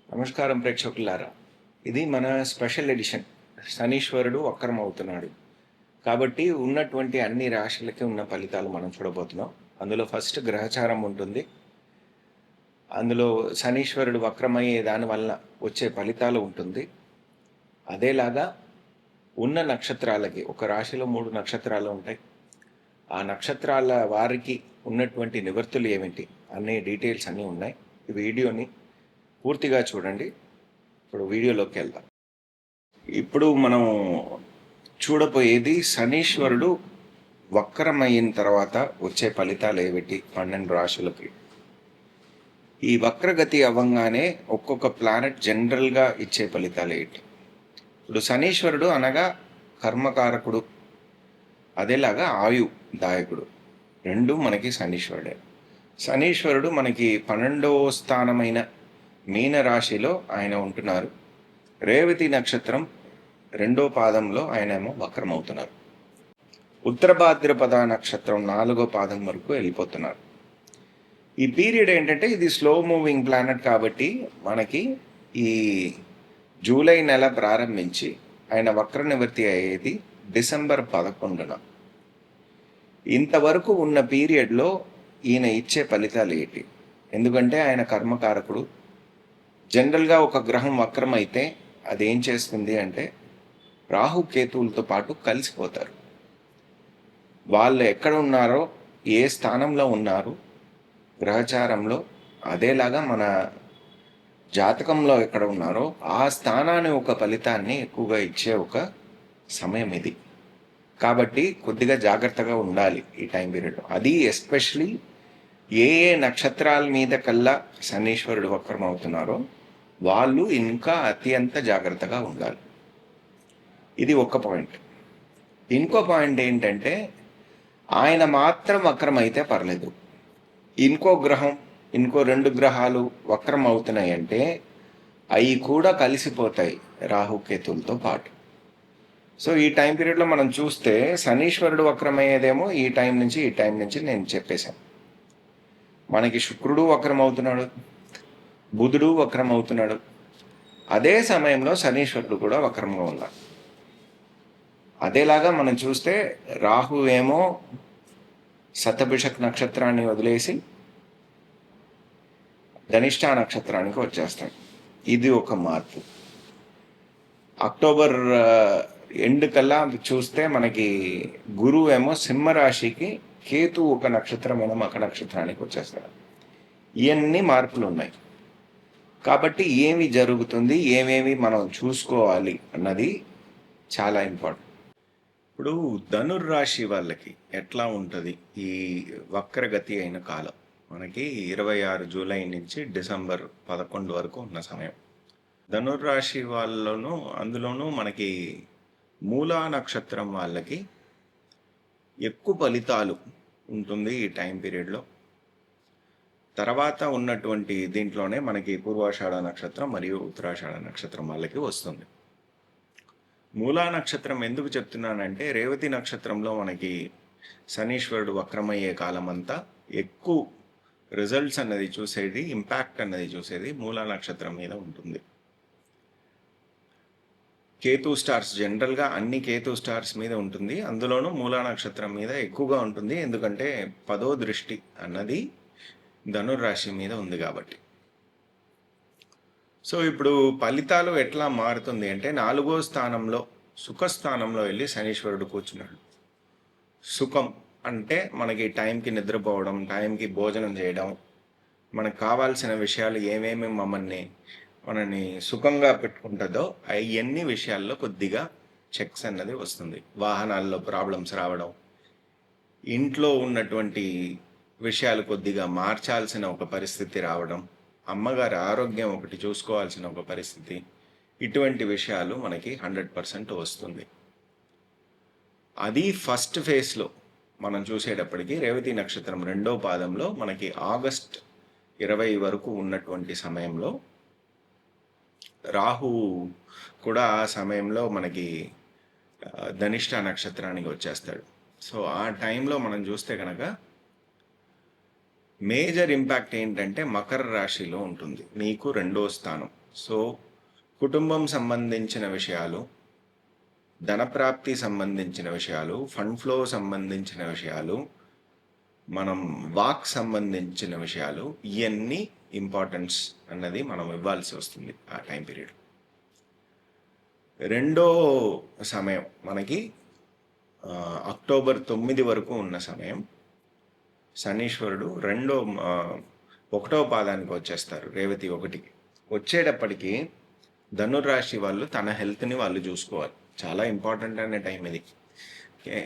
నమస్కారం ప్రేక్షకులారా. ఇది మన స్పెషల్ ఎడిషన్. శనీశ్వరుడు వక్రం అవుతున్నాడు కాబట్టి ఉన్నటువంటి అన్ని రాశులకి ఉన్న ఫలితాలు మనం చూడబోతున్నాం. అందులో ఫస్ట్ గ్రహచారం ఉంటుంది. అందులో శనీశ్వరుడు వక్రమయ్యే దానివల్ల వచ్చే ఫలితాలు ఉంటుంది. అదేలాగా ఉన్న నక్షత్రాలకి ఒక రాశిలో 3 నక్షత్రాలు ఉంటాయి. ఆ నక్షత్రాల వారికి ఉన్నటువంటి నివర్తులు ఏమిటి అనే డీటెయిల్స్ అన్నీ ఉన్నాయి. ఈ వీడియోని పూర్తిగా చూడండి. ఇప్పుడు వీడియోలోకి వెళ్దాం. ఇప్పుడు మనం చూడబోయేది శనీశ్వరుడు వక్రమైన తర్వాత వచ్చే ఫలితాలు ఏమిటి 12 రాశులకి. ఈ వక్రగతి అవ్వంగానే ఒక్కొక్క ప్లానెట్ జనరల్గా ఇచ్చే ఫలితాలు ఏంటి. ఇప్పుడు శనీశ్వరుడు అనగా కర్మకారకుడు, అదేలాగా ఆయుదాయకుడు, రెండు మనకి శనీశ్వరుడే. శనీశ్వరుడు మనకి 12వ స్థానమైన మీన రాశిలో ఆయన ఉంటున్నారు. రేవతి నక్షత్రం 2వ పాదంలో ఆయనేమో వక్రమవుతున్నారు. ఉత్తర భాద్రపద నక్షత్రం 4వ పాదం వరకు వెళ్ళిపోతున్నారు. ఈ పీరియడ్ ఏంటంటే ఇది స్లో మూవింగ్ ప్లానెట్ కాబట్టి మనకి ఈ జూలై నెల ప్రారంభించి ఆయన వక్ర నివృత్తి అయ్యేది డిసెంబర్ 11న. ఇంతవరకు ఉన్న పీరియడ్లో ఈయన ఇచ్చే ఫలితాలు ఏంటి? ఎందుకంటే ఆయన కర్మకారకుడు. జనరల్గా ఒక గ్రహం వక్రం అయితే అది ఏం చేస్తుంది అంటే రాహుకేతువులతో పాటు కలిసిపోతారు. వాళ్ళు ఎక్కడ ఉన్నారో, ఏ స్థానంలో ఉన్నారు గ్రహచారంలో, అదేలాగా మన జాతకంలో ఎక్కడ ఉన్నారో ఆ స్థానాన్ని ఒక ఫలితాన్ని ఎక్కువగా ఇచ్చే ఒక సమయం ఇది. కాబట్టి కొద్దిగా జాగ్రత్తగా ఉండాలి ఈ టైం పీరియడ్. అది ఎస్పెషలీ ఏ ఏ నక్షత్రాల మీద కల్లా శనీశ్వరుడు వక్రం అవుతున్నారో వాళ్ళు ఇంకా అత్యంత జాగ్రత్తగా ఉండాలి. ఇది ఒక పాయింట్. ఇంకో పాయింట్ ఏంటంటే ఆయన మాత్రం వక్రం అయితే పర్లేదు, ఇంకో గ్రహం, ఇంకో 2 గ్రహాలు వక్రం అవుతున్నాయి అంటే అవి కూడా కలిసిపోతాయి రాహుకేతులతో పాటు. సో ఈ టైం పీరియడ్లో మనం చూస్తే శనీశ్వరుడు వక్రమయ్యేదేమో ఈ టైం నుంచి నేను చెప్పేశాను. మనకి శుక్రుడు వక్రం అవుతున్నాడు, బుధుడు వక్రం అవుతున్నాడు. అదే సమయంలో శనీశ్వరుడు కూడా వక్రంగా ఉన్నాడు. అదేలాగా మనం చూస్తే రాహు ఏమో శతభిషక్ నక్షత్రాన్ని వదిలేసి ధనిష్ట నక్షత్రానికి వచ్చేస్తాడు. ఇది ఒక మార్పు. అక్టోబర్ ఎండ్ కల్లా చూస్తే మనకి గురువు ఏమో సింహరాశికి, కేతు ఒక నక్షత్రమైన మకర నక్షత్రానికి వచ్చేస్తాడు. ఇవన్నీ మార్పులు ఉన్నాయి. కాబట్టి ఏమి జరుగుతుంది, ఏమేమి మనం చూసుకోవాలి అన్నది చాలా ఇంపార్టెంట్. ఇప్పుడు ధనుర్రాశి వాళ్ళకి ఎట్లా ఉంటుంది ఈ వక్రగతి అయిన కాలం? మనకి 26 జూలై నుంచి డిసెంబర్ 11 వరకు ఉన్న సమయం. ధనుర్రాశి వాళ్ళలోనూ అందులోనూ మనకి మూలా నక్షత్రం వాళ్ళకి ఎక్కువ ఫలితాలు ఉంటుంది ఈ టైం పీరియడ్లో. తర్వాత ఉన్నటువంటి దీంట్లోనే మనకి పూర్వాషాఢ నక్షత్రం మరియు ఉత్తరాషాఢ నక్షత్రం వాళ్ళకి వస్తుంది. మూలా నక్షత్రం ఎందుకు చెప్తున్నానంటే రేవతి నక్షత్రంలో మనకి శనీశ్వరుడు వక్రమయ్యే కాలం అంతా ఎక్కువ రిజల్ట్స్ అన్నది చూసేది, ఇంపాక్ట్ అన్నది చూసేది మూలా నక్షత్రం మీద ఉంటుంది. కేతు స్టార్స్ జనరల్గా అన్ని కేతు స్టార్స్ మీద ఉంటుంది, అందులోనూ మూలా నక్షత్రం మీద ఎక్కువగా ఉంటుంది. ఎందుకంటే 10వ దృష్టి అన్నది ధనుర్రాశి మీద ఉంది కాబట్టి. సో ఇప్పుడు ఫలితాలు ఎట్లా మారుతుంది అంటే 4వ స్థానంలో సుఖస్థానంలో వెళ్ళి శనీశ్వరుడు కూర్చున్నాడు. సుఖం అంటే మనకి టైంకి నిద్రపోవడం, టైంకి భోజనం చేయడం, మనకు కావాల్సిన విషయాలు ఏమేమి మనని సుఖంగా పెట్టుకుంటుందో అవన్నీ విషయాల్లో కొద్దిగా చెక్స్ అన్నది వస్తుంది. వాహనాల్లో ప్రాబ్లమ్స్ రావడం, ఇంట్లో ఉన్నటువంటి విషయాలు కొద్దిగా మార్చాల్సిన ఒక పరిస్థితి రావడం, అమ్మగారి ఆరోగ్యం ఒకటి చూసుకోవాల్సిన ఒక పరిస్థితి, ఇటువంటి విషయాలు మనకి 100% వస్తుంది. అది ఫస్ట్ ఫేజ్లో మనం చూసేటప్పటికి రేవతి నక్షత్రం 2వ పాదంలో మనకి ఆగస్ట్ 20 వరకు ఉన్నటువంటి సమయంలో రాహు కూడా ఆ సమయంలో మనకి ధనిష్ట నక్షత్రానికి వచ్చేస్తాడు. సో ఆ టైంలో మనం చూస్తే కనుక మేజర్ ఇంపాక్ట్ ఏంటంటే మకర రాశిలో ఉంటుంది, మీకు 2వ స్థానం. సో కుటుంబం సంబంధించిన విషయాలు, ధనప్రాప్తి సంబంధించిన విషయాలు, ఫండ్ ఫ్లో సంబంధించిన విషయాలు, మనం వాక్ సంబంధించిన విషయాలు, ఇవన్నీ ఇంపార్టెన్స్ అన్నది మనం ఇవ్వాల్సి వస్తుంది ఆ టైం పీరియడ్. రెండో సమయం మనకి అక్టోబర్ 9 వరకు ఉన్న సమయం. శనీశ్వరుడు ఒకటో పాదానికి వచ్చేస్తారు, రేవతి 1కి వచ్చేటప్పటికి ధనుర్రాశి వాళ్ళు తన హెల్త్ని వాళ్ళు చూసుకోవాలి. చాలా ఇంపార్టెంట్ అనే టైం ఇది.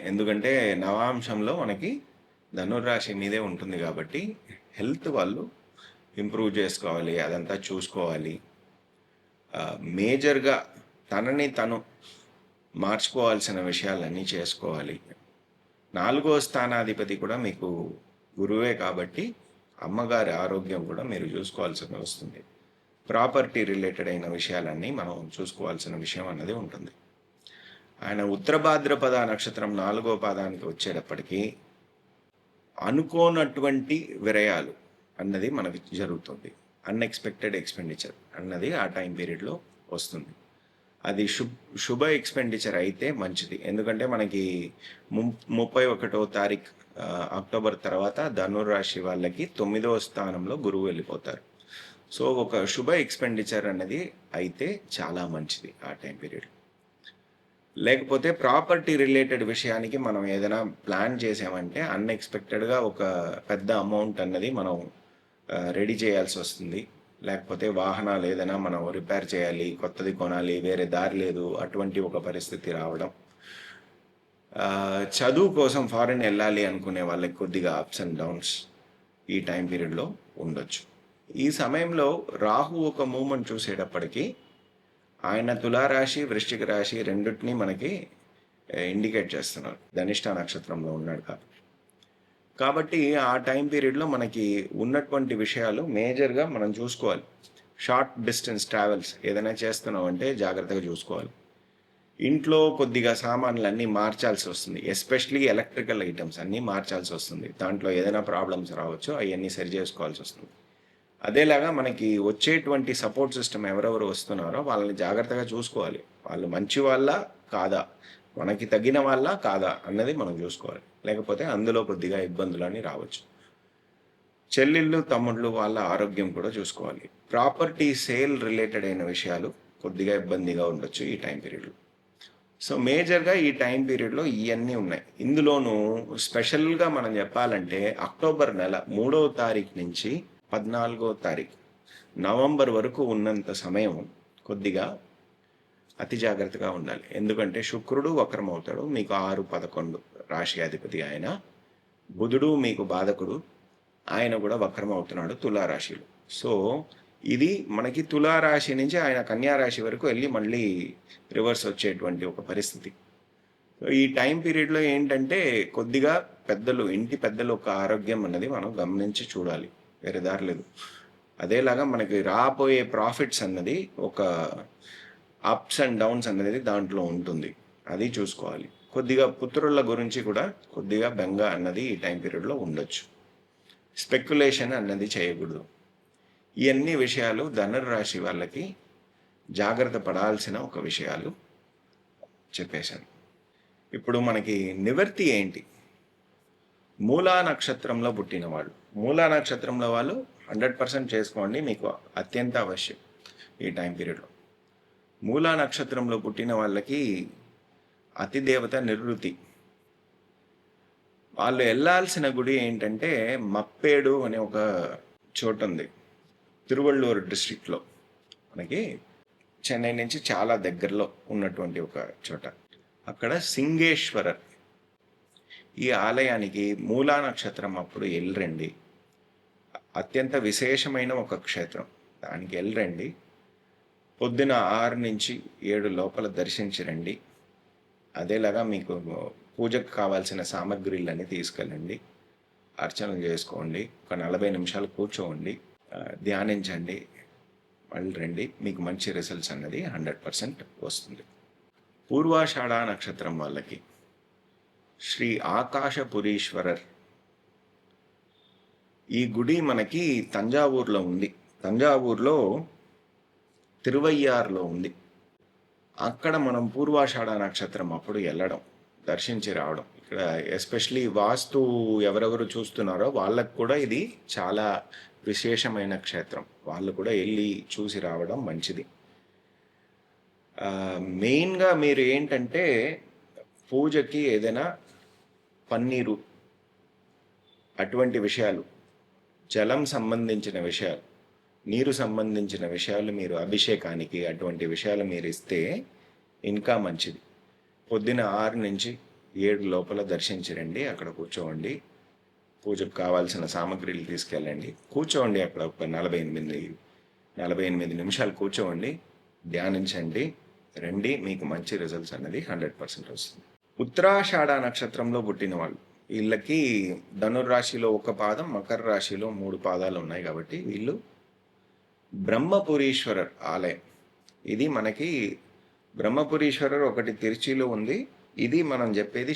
ఎందుకంటే నవాంశంలో మనకి ధనుర్రాశి మీదే ఉంటుంది కాబట్టి హెల్త్ వాళ్ళు ఇంప్రూవ్ చేసుకోవాలి, అదంతా చూసుకోవాలి. మేజర్గా తనని తను మార్చుకోవాల్సిన విషయాలన్నీ చేసుకోవాలి. 4వ స్థానాధిపతి కూడా మీకు గురువే కాబట్టి అమ్మగారి ఆరోగ్యం కూడా మీరు చూసుకోవాల్సి వస్తుంది. ప్రాపర్టీ రిలేటెడ్ అయిన విషయాలన్నీ మనం చూసుకోవాల్సిన విషయం అన్నది ఉంటుంది. ఆయన ఉత్తర భాద్రపద నక్షత్రం 4వ పాదానికి వచ్చేటప్పటికి అనుకోనటువంటి విరయాలు అన్నది మనకి జరుగుతుంది. అన్ఎక్స్పెక్టెడ్ ఎక్స్పెండిచర్ అన్నది ఆ టైం పీరియడ్లో వస్తుంది. అది శుభ ఎక్స్పెండిచర్ అయితే మంచిది. ఎందుకంటే మనకి 31వ తారీఖు అక్టోబర్ తర్వాత ధనుర్రాశి వాళ్ళకి 9వ స్థానంలో గురువు వెళ్ళిపోతారు. సో ఒక శుభ ఎక్స్పెండిచర్ అన్నది అయితే చాలా మంచిది ఆ టైం పీరియడ్. లేకపోతే ప్రాపర్టీ రిలేటెడ్ విషయానికి మనం ఏదైనా ప్లాన్ చేసామంటే అన్ఎక్స్పెక్టెడ్గా ఒక పెద్ద అమౌంట్ అన్నది మనం రెడీ చేయాల్సి వస్తుంది. లేకపోతే వాహనాలు ఏదైనా మనం రిపేర్ చేయాలి, కొత్తది కొనాలి, వేరే దారి లేదు, అటువంటి ఒక పరిస్థితి రావడం. చదువు కోసం ఫారిన్ వెళ్ళాలి అనుకునే వాళ్ళకి కొద్దిగా అప్స్ అండ్ డౌన్స్ ఈ టైం పీరియడ్లో ఉండొచ్చు. ఈ సమయంలో రాహు ఒక మూమెంట్ చూసేటప్పటికి ఆయన తులారాశి, వృశ్చిక రాశి రెండింటినీ మనకి ఇండికేట్ చేస్తున్నారు. ధనిష్ట నక్షత్రంలో ఉన్నాడు కాబట్టి ఆ టైం పీరియడ్లో మనకి ఉన్నటువంటి విషయాలు మేజర్గా మనం చూసుకోవాలి. షార్ట్ డిస్టెన్స్ ట్రావెల్స్ ఏదైనా చేస్తున్నాం అంటే జాగ్రత్తగా చూసుకోవాలి. ఇంట్లో కొద్దిగా సామాన్లు అన్నీ మార్చాల్సి వస్తుంది. ఎస్పెషలీ ఎలక్ట్రికల్ ఐటమ్స్ అన్నీ మార్చాల్సి వస్తుంది. దాంట్లో ఏదైనా ప్రాబ్లమ్స్ రావచ్చు, అవన్నీ సరి చేసుకోవాల్సి వస్తుంది. అదేలాగా మనకి వచ్చేటువంటి సపోర్ట్ సిస్టమ్ ఎవరెవరు వస్తున్నారో వాళ్ళని జాగ్రత్తగా చూసుకోవాలి. వాళ్ళు మంచి వాళ్ళ కాదా, మనకి తగిన వాళ్ళ కాదా అన్నది మనం చూసుకోవాలి. లేకపోతే అందులో కొద్దిగా ఇబ్బందులు అని రావచ్చు. చెల్లెళ్ళు, తమ్ముళ్ళు వాళ్ళ ఆరోగ్యం కూడా చూసుకోవాలి. ప్రాపర్టీ సేల్ రిలేటెడ్ అయిన విషయాలు కొద్దిగా ఇబ్బందిగా ఉండొచ్చు ఈ టైం పీరియడ్లో. సో మేజర్గా ఈ టైం పీరియడ్లో ఇవన్నీ ఉన్నాయి. ఇందులోనూ స్పెషల్గా మనం చెప్పాలంటే అక్టోబర్ నెల 3వ తారీఖు నుంచి 14వ తారీఖు నవంబర్ వరకు ఉన్నంత సమయం కొద్దిగా అతి జాగ్రత్తగా ఉండాలి. ఎందుకంటే శుక్రుడు వక్రం అవుతాడు, మీకు 6, 11 రాశి అధిపతి ఆయన. బుధుడు మీకు బాధకుడు, ఆయన కూడా వక్రం అవుతున్నాడు తులారాశిలో. సో ఇది మనకి తులారాశి నుంచి ఆయన కన్యారాశి వరకు వెళ్ళి మళ్ళీ రివర్స్ వచ్చేటువంటి ఒక పరిస్థితి. ఈ టైం పీరియడ్లో ఏంటంటే కొద్దిగా పెద్దలు, ఇంటి పెద్దలు ఒక ఆరోగ్యం అన్నది మనం గమనించి చూడాలి, వేరే దారి లేదు. అదేలాగా మనకి రాబోయే ప్రాఫిట్స్ అన్నది ఒక అప్స్ అండ్ డౌన్స్ అనేది దాంట్లో ఉంటుంది, అది చూసుకోవాలి. కొద్దిగా పుత్రుల గురించి కూడా కొద్దిగా బెంగ అన్నది ఈ టైం పీరియడ్లో ఉండొచ్చు. స్పెక్యులేషన్ అన్నది చేయకూడదు. ఇవన్నీ విషయాలు ధనుర్రాశి వాళ్ళకి జాగ్రత్త పడాల్సిన ఒక విషయాలు చెప్పేశాను. ఇప్పుడు మనకి నివర్తి ఏంటి? మూలా నక్షత్రంలో పుట్టిన వాళ్ళు, మూలా నక్షత్రంలో వాళ్ళు 100% చేసుకోండి, మీకు అత్యంత అవశ్యం ఈ టైం పీరియడ్లో. మూలా నక్షత్రంలో పుట్టిన వాళ్ళకి అతిదేవత నివృత్తి. వాళ్ళు వెళ్ళాల్సిన గుడి ఏంటంటే మప్పేడు అనే ఒక చోటు ఉంది, తిరువళ్ళూరు డిస్ట్రిక్ట్లో, మనకి చెన్నై నుంచి చాలా దగ్గరలో ఉన్నటువంటి ఒక చోట. అక్కడ సింగేశ్వరర్, ఈ ఆలయానికి మూలా నక్షత్రం అప్పుడు వెళ్ళరండి. అత్యంత విశేషమైన ఒక క్షేత్రం, దానికి వెళ్ళరండి. పొద్దున 6 నుంచి 7 లోపల దర్శించి రండి. అదేలాగా మీకు పూజకు కావాల్సిన సామగ్రిలన్నీ తీసుకెళ్ళండి, అర్చనలు చేసుకోండి, ఒక 40 నిమిషాలు కూర్చోండి, ధ్యానించండి, మళ్ళీ రండి. మీకు మంచి రిజల్ట్స్ అన్నది 100% వస్తుంది. పూర్వాషాఢ నక్షత్రం వాళ్ళకి శ్రీ ఆకాశపురీశ్వరర్, ఈ గుడి మనకి తంజావూరులో ఉంది. తంజావూరులో తిరువయ్యారులో ఉంది. అక్కడ మనం పూర్వాషాఢ నక్షత్రం అప్పుడు వెళ్ళడం, దర్శించి రావడం. ఇక్కడ ఎస్పెషలీ వాస్తు ఎవరెవరు చూస్తున్నారో వాళ్ళకు కూడా ఇది చాలా విశేషమైన క్షేత్రం. వాళ్ళు కూడా వెళ్ళి చూసి రావడం మంచిది. మెయిన్గా మీరు ఏంటంటే పూజకి ఏదైనా పన్నీరు అటువంటి విషయాలు, జలం సంబంధించిన విషయాలు, నీరు సంబంధించిన విషయాలు మీరు అభిషేకానికి అటువంటి విషయాలు మీరు ఇస్తే ఇంకా మంచిది. పొద్దున 6 నుంచి 7 లోపల దర్శించరండి. అక్కడ కూర్చోండి, పూజకు కావాల్సిన సామాగ్రిలు తీసుకెళ్ళండి, కూర్చోండి. అక్కడ ఒక 48 నిమిషాలు కూర్చోండి, ధ్యానించండి, రండి. మీకు మంచి రిజల్ట్స్ అనేది 100% వస్తుంది. ఉత్తరాషాఢ నక్షత్రంలో పుట్టిన వాళ్ళు, వీళ్ళకి ధనుర్రాశిలో ఒక పాదం, మకర రాశిలో 3 పాదాలు ఉన్నాయి కాబట్టి వీళ్ళు బ్రహ్మపురీశ్వరర్ ఆలయం. ఇది మనకి బ్రహ్మపురీశ్వరర్ ఒకటి తిరుచిలో ఉంది. ఇది మనం చెప్పేది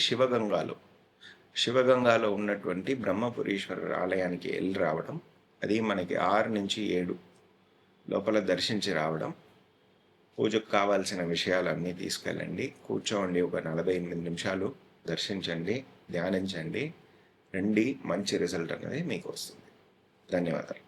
శివగంగాలో ఉన్నటువంటి బ్రహ్మపురీశ్వరర్ ఆలయానికి వెళ్ళి రావడం. అది మనకి 6 నుంచి 7 లోపల దర్శించి రావడం. పూజకు కావాల్సిన విషయాలన్నీ తీసుకెళ్ళండి, కూర్చోండి, ఒక 48 నిమిషాలు దర్శించండి, ధ్యానించండి, రండి. మంచి రిజల్ట్ అనేది మీకు వస్తుంది. ధన్యవాదాలు.